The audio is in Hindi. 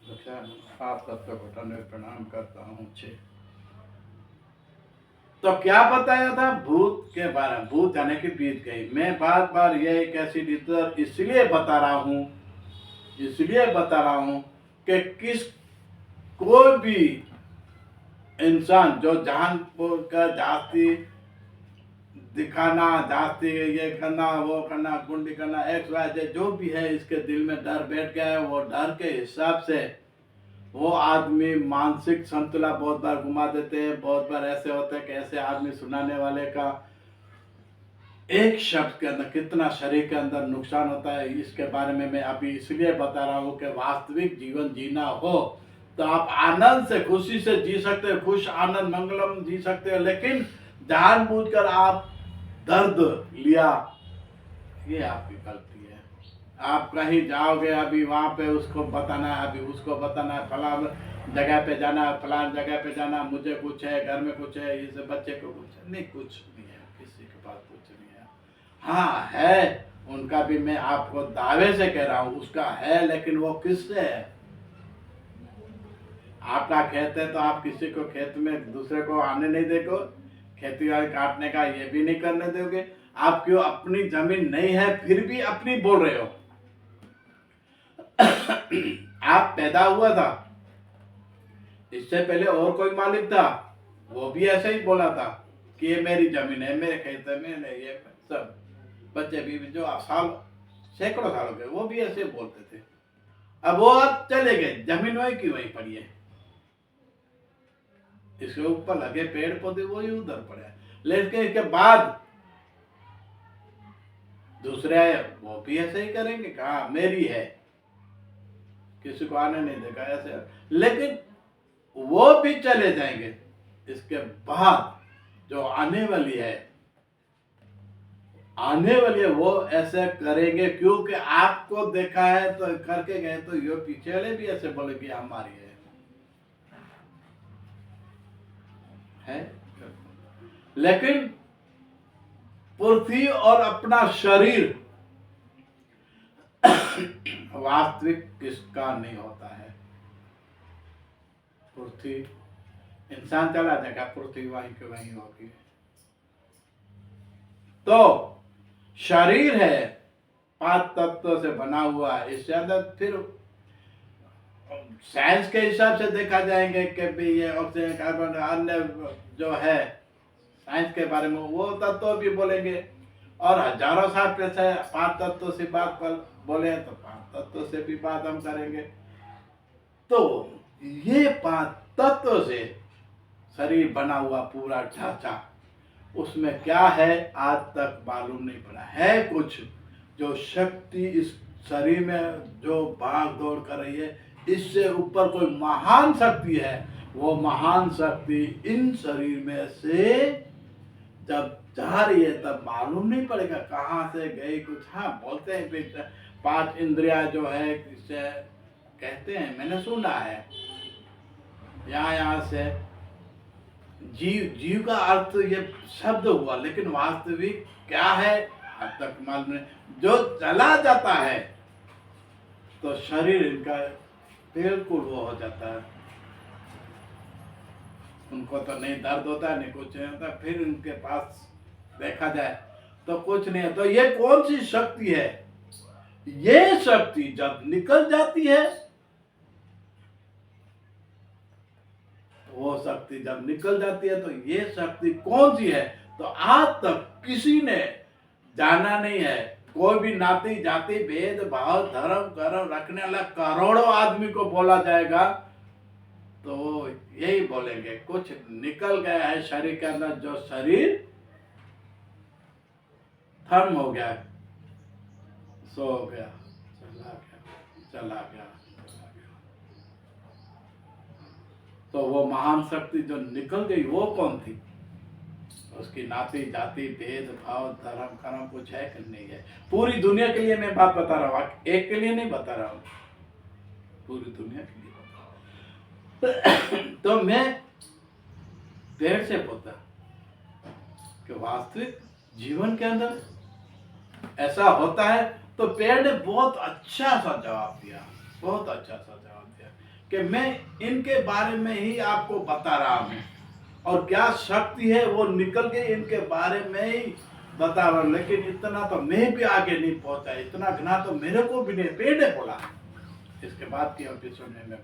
आप सबको घुटन में प्रणाम करता हूँ। तो क्या बताया था भूत के बारे में? भूत यानी कि बीत गई। मैं बार बार ये एक ऐसी रीत इसलिए बता रहा हूँ कि किस कोई भी इंसान जो जानबूझ कर जाती दिखाना, जाती ये करना, वो करना, गुंडी करना, एक्स वाई जेड जो भी है, इसके दिल में डर बैठ गया है। वो डर के हिसाब से वो आदमी मानसिक संतुलन बहुत बार घुमा देते हैं। बहुत बार ऐसे होता है कि ऐसे आदमी सुनाने वाले का एक शब्द के अंदर कितना शरीर के अंदर नुकसान होता है, इसके बारे में मैं अभी इसलिए बता रहा हूँ कि वास्तविक जीवन जीना हो तो आप आनंद से, खुशी से जी सकते हो, खुश आनंद मंगलम जी सकते हो। लेकिन जानबूझकर आप दर्द लिया, ये आपकी गलती है। आप कहीं जाओगे, अभी वहां पे उसको बताना है, अभी उसको बताना है, फलां जगह पे जाना है, फलां जगह पे जाना, मुझे कुछ है, घर में कुछ है, इस बच्चे को कुछ है। नहीं, कुछ नहीं है, किसी के पास कुछ नहीं है। हाँ है, उनका भी मैं आपको दावे से कह रहा हूँ उसका है, लेकिन वो किससे है? आपका खेत है तो आप किसी को खेत में दूसरे को आने नहीं देगा, खेती बाड़ी काटने का ये भी नहीं करने दोगे। आप क्यों, अपनी जमीन नहीं है फिर भी अपनी बोल रहे हो? आप पैदा हुआ था, इससे पहले और कोई मालिक था, वो भी ऐसे ही बोला था कि ये मेरी जमीन है, मेरे खेत है, मैंने ये सब। बच्चे भी जो साल सैकड़ों साल हो गए वो भी ऐसे बोलते थे। अब वो अब चले गए, जमीन वही की वही पड़ी है, इसके ऊपर लगे पेड़ पौधे वही उधर पड़े। लेकिन इसके बाद दूसरे आए, वो भी ऐसे ही करेंगे, कहा मेरी है, किसी को आने नहीं देगा ऐसे। लेकिन वो भी चले जाएंगे। इसके बाद जो आने वाली है वो ऐसे करेंगे, क्योंकि आपको देखा है तो करके गए, तो ये पीछे वाले भी ऐसे बोलेंगे हमारी है। लेकिन पृथ्वी और अपना शरीर वास्तविक किसका नहीं होता है। पृथ्वी, इंसान चला जाएगा, पृथ्वी वहीं के वहीं होगी। तो शरीर है 5 तत्वों से बना हुआ है। इससे ज्यादा फिर साइंस के हिसाब से देखा जाएंगे कि भी ये ऑक्सीजन, कार्बन, अन्य जो है साइंस के बारे में वो तत्व भी बोलेंगे। और हजारों साल पहले 5 तत्वों से बात पर बोले तो 5 तत्वों से भी बात हम करेंगे। तो ये 5 तत्वों से शरीर बना हुआ पूरा ढांचा, उसमें क्या है आज तक मालूम नहीं पड़ा है। कुछ जो शक्ति इस शरीर में जो भाग दौड़ कर रही है, इससे ऊपर कोई महान शक्ति है। वो महान शक्ति इन शरीर में से जब जा रही है तब मालूम नहीं पड़ेगा कहाँ से गई। कुछ हाँ बोलते हैं 5 इंद्रिया जो है, इससे कहते हैं, मैंने सुना है, यहाँ से जीव का अर्थ ये शब्द हुआ, लेकिन वास्तविक क्या है अब तक मालूम नहीं। जो चला जाता है तो शरीर इनका बिल्कुल वो हो जाता है, उनको तो नहीं दर्द होता है, नहीं कुछ नहीं होता। फिर उनके पास देखा जाए तो कुछ नहीं है। तो ये कौन सी शक्ति है? ये शक्ति जब निकल जाती है, वो शक्ति जब निकल जाती है, तो ये शक्ति कौन सी है? तो आज तक किसी ने जाना नहीं है। कोई भी नाती जाति भेद भाव धर्म कर्म रखने वाला करोड़ों आदमी को बोला जाएगा तो यही बोलेंगे कुछ निकल गया है शरीर के अंदर। जो शरीर थर्म हो गया, सो हो गया, चला गया। तो वो महान शक्ति जो निकल गई वो कौन थी? उसकी नाती जाति भेद भाव धर्म कर्म कुछ है कि नहीं है? पूरी दुनिया के लिए मैं बात बता रहा हूँ, एक के लिए नहीं बता रहा हूँ, पूरी दुनिया के लिए बता रहा हूँ। तो मैं पेड़ से बोलता कि वास्तविक जीवन के अंदर ऐसा होता है। तो पेड़ ने बहुत अच्छा सा जवाब दिया, बहुत अच्छा सा जवाब दिया। कि मैं इनके बारे में ही आपको बता रहा हूँ, और क्या शक्ति है वो निकल के इनके बारे में ही बता रहा हूँ, लेकिन इतना तो मैं भी आगे नहीं पहुंचा, इतना ज्ञान तो मेरे को भी नहीं, पेड़ ने बोला। इसके बाद की एपिसोड में मैं